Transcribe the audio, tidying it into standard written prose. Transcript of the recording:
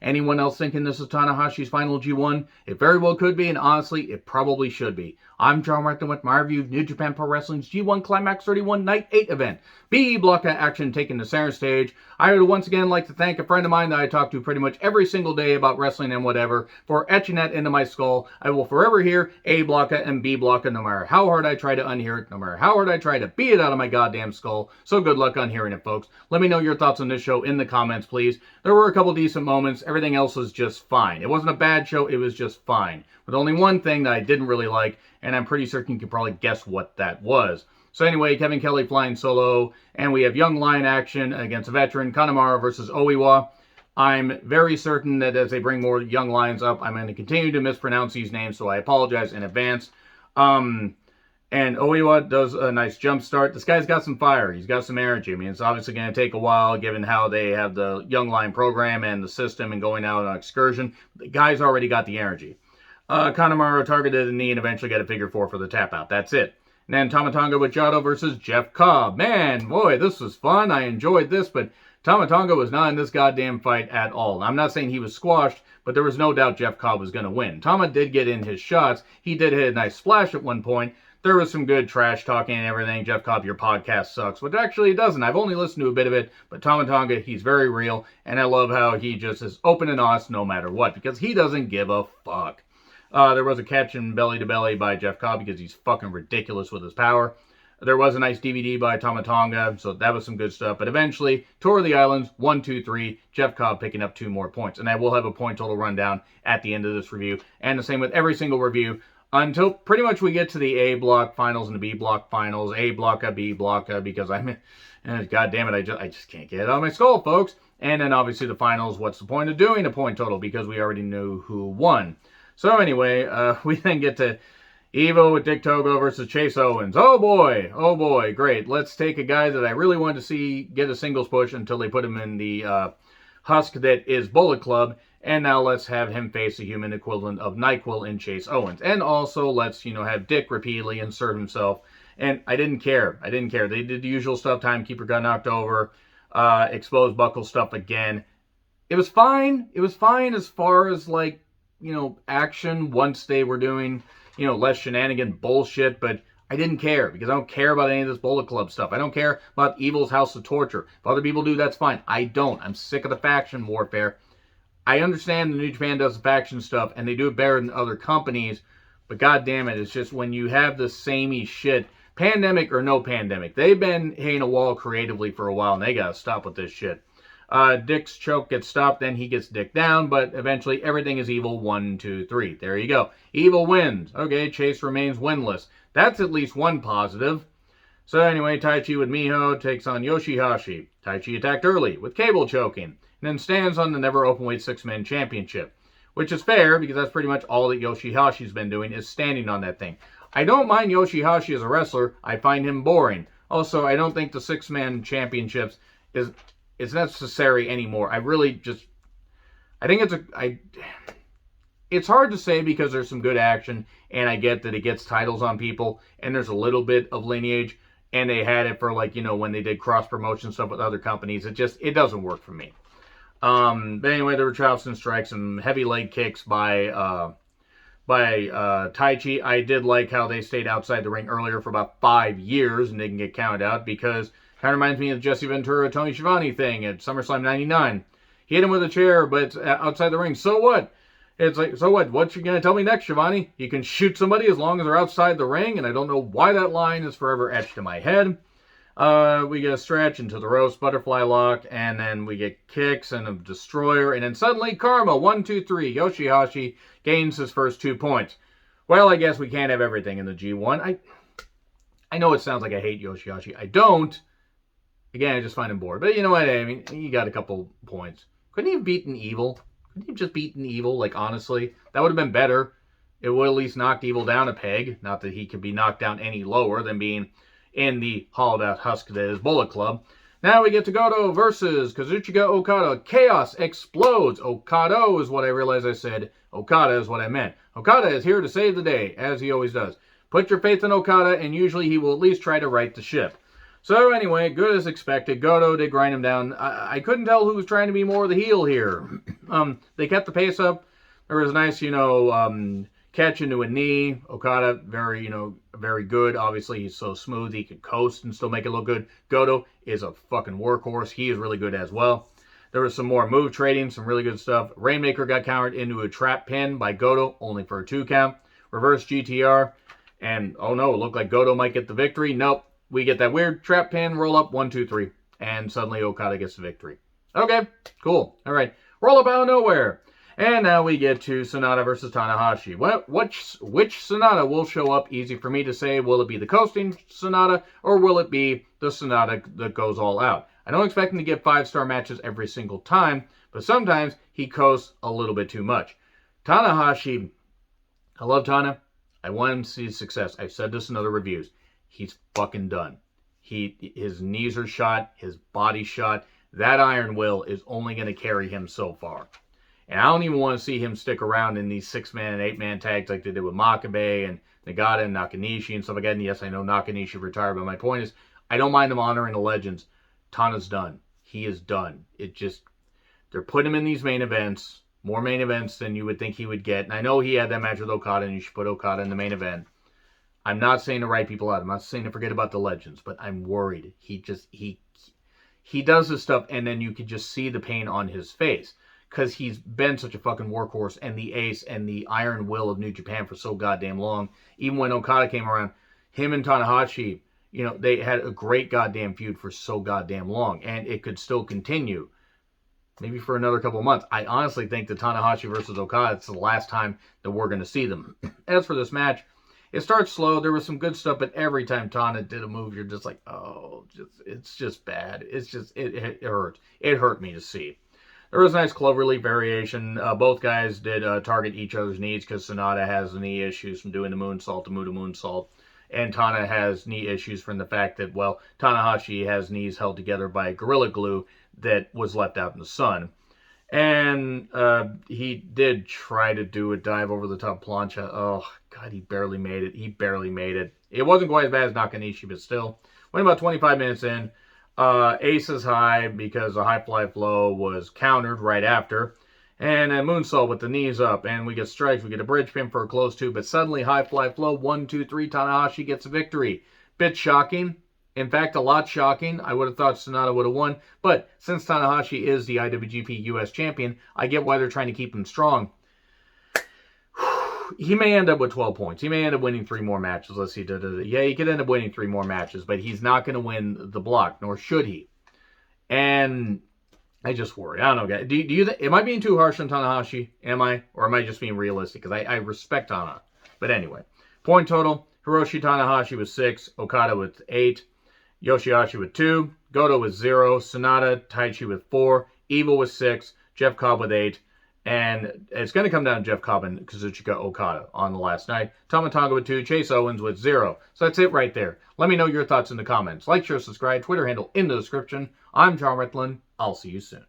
Anyone else thinking this is Tana Hoshi's final G1? It very well could be, and honestly, it probably should be. I'm John Martin with my review of New Japan Pro Wrestling's G1 Climax 31 Night 8 event. B block of action taking the center stage. I would once again like to thank a friend of mine that I talk to pretty much every single day about wrestling and whatever for etching that into my skull. I will forever hear A blocka and B blocka no matter how hard I try to unhear it, no matter how hard I try to beat it out of my goddamn skull. So good luck unhearing it, folks. Let me know your thoughts on this show in the comments, please. There were a couple decent moments. Everything else was just fine. It wasn't a bad show. It was just fine. With only one thing that I didn't really like, and I'm pretty certain you can probably guess what that was. So anyway, Kevin Kelly flying solo, and we have Young Lion action against a veteran, Kanemaru versus Oiwa. I'm very certain that as they bring more Young Lions up, I'm going to continue to mispronounce these names, so I apologize in advance. And Oiwa does a nice jump start. This guy's got some fire. He's got some energy. I mean, it's obviously going to take a while, given how they have the Young Lion program and the system and going out on excursion. The guy's already got the energy. Kanemaru targeted the knee and eventually got a figure four for the tap out. That's it. And then Tama Tonga with Goto versus Jeff Cobb. Man, boy, this was fun. I enjoyed this, but Tama Tonga was not in this goddamn fight at all. I'm not saying he was squashed, but there was no doubt Jeff Cobb was going to win. Tama did get in his shots. He did hit a nice splash at one point. There was some good trash talking and everything. Jeff Cobb, your podcast sucks. But actually it doesn't. I've only listened to a bit of it. But Tama Tonga, he's very real. And I love how he just is open and honest no matter what. Because he doesn't give a fuck. There was a catch in belly to belly by Jeff Cobb because he's fucking ridiculous with his power. There was a nice DVD by Tama Tonga, so that was some good stuff. But eventually, Tour of the Islands, 1, 2, 3, Jeff Cobb picking up 2 more points. And I will have a point total rundown at the end of this review. And the same with every single review until pretty much we get to the A block finals and the B block finals. A blocka, B blocka, because God damn it, I just can't get it out of my skull, folks. And then obviously the finals, what's the point of doing a point total? Because we already knew who won. So anyway, we then get to Evo with Dick Togo versus Chase Owens. Oh boy, great. Let's take a guy that I really wanted to see get a singles push until they put him in the husk that is Bullet Club. And now let's have him face the human equivalent of NyQuil in Chase Owens. And also let's, have Dick repeatedly insert himself. And I didn't care. They did the usual stuff. Timekeeper got knocked over. Exposed buckle stuff again. It was fine. It was fine as far as action once they were doing, less shenanigan bullshit, but I didn't care because I don't care about any of this Bullet Club stuff. I don't care about Evil's House of Torture. If other people do, that's fine. I don't. I'm sick of the faction warfare. I understand the New Japan does the faction stuff and they do it better than other companies, but god damn it, it's just when you have the samey shit, pandemic or no pandemic, they've been hitting a wall creatively for a while and they gotta stop with this shit. Dick's choke gets stopped, then he gets Dick down, but eventually everything is Evil 1, 2, 3. There you go. Evil wins. Okay, Chase remains winless. That's at least one positive. So anyway, Taichi with Miho takes on Yoshihashi. Taichi attacked early with cable choking, and then stands on the never openweight 6-man championship. Which is fair, because that's pretty much all that Yoshihashi's been doing, is standing on that thing. I don't mind Yoshihashi as a wrestler. I find him boring. Also, I don't think the 6-man championships is necessary anymore. It's hard to say because there's some good action, and I get that it gets titles on people, and there's a little bit of lineage, and they had it for when they did cross-promotion stuff with other companies. It doesn't work for me. But anyway, there were chops and strikes and heavy leg kicks by Taichi. I did like how they stayed outside the ring earlier for about 5 years and didn't get counted out because kind of reminds me of the Jesse Ventura, Tony Schiavone thing at SummerSlam 99. He hit him with a chair, but it's outside the ring. So what? It's like, so what? What you going to tell me next, Schiavone? You can shoot somebody as long as they're outside the ring, and I don't know why that line is forever etched in my head. We get a stretch into the roast, butterfly lock, and then we get kicks and a destroyer, and then suddenly Karma, 1, 2, 3. Yoshihashi gains his first 2 points. Well, I guess we can't have everything in the G1. I know it sounds like I hate Yoshihashi. I don't. Again, I just find him bored. But you know what? I mean, he got a couple points. Couldn't he have beaten Evil? Couldn't he have just beaten Evil? Honestly, that would have been better. It would at least knocked Evil down a peg. Not that he could be knocked down any lower than being in the hollowed out husk that is Bullet Club. Now we get to Goto versus Kazuchika Okada. Chaos explodes. Okada is what I realized I said. Okada is what I meant. Okada is here to save the day, as he always does. Put your faith in Okada, and usually he will at least try to right the ship. So anyway, good as expected. Goto did grind him down. I couldn't tell who was trying to be more of the heel here. They kept the pace up. There was a nice, catch into a knee. Okada, very good. Obviously, he's so smooth. He could coast and still make it look good. Goto is a fucking workhorse. He is really good as well. There was some more move trading, some really good stuff. Rainmaker got countered into a trap pin by Goto, only for a 2 count. Reverse GTR. And, oh no, it looked like Goto might get the victory. Nope. We get that weird trap pin, roll up, 1, 2, 3. And suddenly Okada gets the victory. Okay, cool. All right. Roll up out of nowhere. And now we get to Sonata versus Tana Hoshi. Which Sonata will show up? Easy for me to say. Will it be the coasting Sonata, or will it be the Sonata that goes all out? I don't expect him to get 5-star matches every single time, but sometimes he coasts a little bit too much. Tana Hoshi, I love Tana. I want him to see success. I've said this in other reviews. He's fucking done. His knees are shot. His body's shot. That iron will is only going to carry him so far. And I don't even want to see him stick around in these 6-man and 8-man tags like they did with Makabe and Nagata and Nakanishi and stuff like that. And yes, I know Nakanishi retired, but my point is, I don't mind them honoring the legends. Tana's done. He is done. They're putting him in these main events, more main events than you would think he would get. And I know he had that match with Okada, and you should put Okada in the main event. I'm not saying to write people out. I'm not saying to forget about the legends, but I'm worried. He does this stuff, and then you can just see the pain on his face because he's been such a fucking workhorse and the ace and the iron will of New Japan for so goddamn long. Even when Okada came around, him and Tanahashi, they had a great goddamn feud for so goddamn long, and it could still continue. Maybe for another couple of months. I honestly think that Tanahashi versus Okada, it's the last time that we're going to see them. As for this match, it starts slow. There was some good stuff, but every time Tana did a move, you're just like, oh, it's just bad. It hurts. It hurt me to see. There was a nice cloverleaf variation. Both guys did target each other's knees because Sonata has knee issues from doing the moonsault, the Muda moonsault. And Tana has knee issues from the fact that, Tanahashi has knees held together by Gorilla Glue that was left out in the sun. And he did try to do a dive over the top plancha. Oh, God, he barely made it. It wasn't quite as bad as Nakanishi, but still. Went about 25 minutes in. Ace is high because the high fly flow was countered right after. And a moonsault with the knees up. And we get strikes. We get a bridge pin for a close 2. But suddenly, high fly flow, 1, 2, 3. Tanahashi gets a victory. Bit shocking. In fact, a lot shocking. I would have thought Sonata would have won. But since Tanahashi is the IWGP US champion, I get why they're trying to keep him strong. He may end up with 12 points. He may end up winning 3 more matches. Let's see. Yeah, he could end up winning 3 more matches. But he's not going to win the block, nor should he. And I just worry. I don't know, guys. Do you am I being too harsh on Tanahashi? Am I? Or am I just being realistic? Because I respect Tana. But anyway. Point total. Hiroshi Tanahashi with 6. Okada with 8. Yoshihashi with 2, Goto with 0, Sonata, Taichi with 4, Evil with 6, Jeff Cobb with 8, and it's going to come down to Jeff Cobb and Kazuchika Okada on the last night. Tama Tonga with 2, Chase Owens with 0. So that's it right there. Let me know your thoughts in the comments. Like, share, subscribe, Twitter handle in the description. I'm John Retlin. I'll see you soon.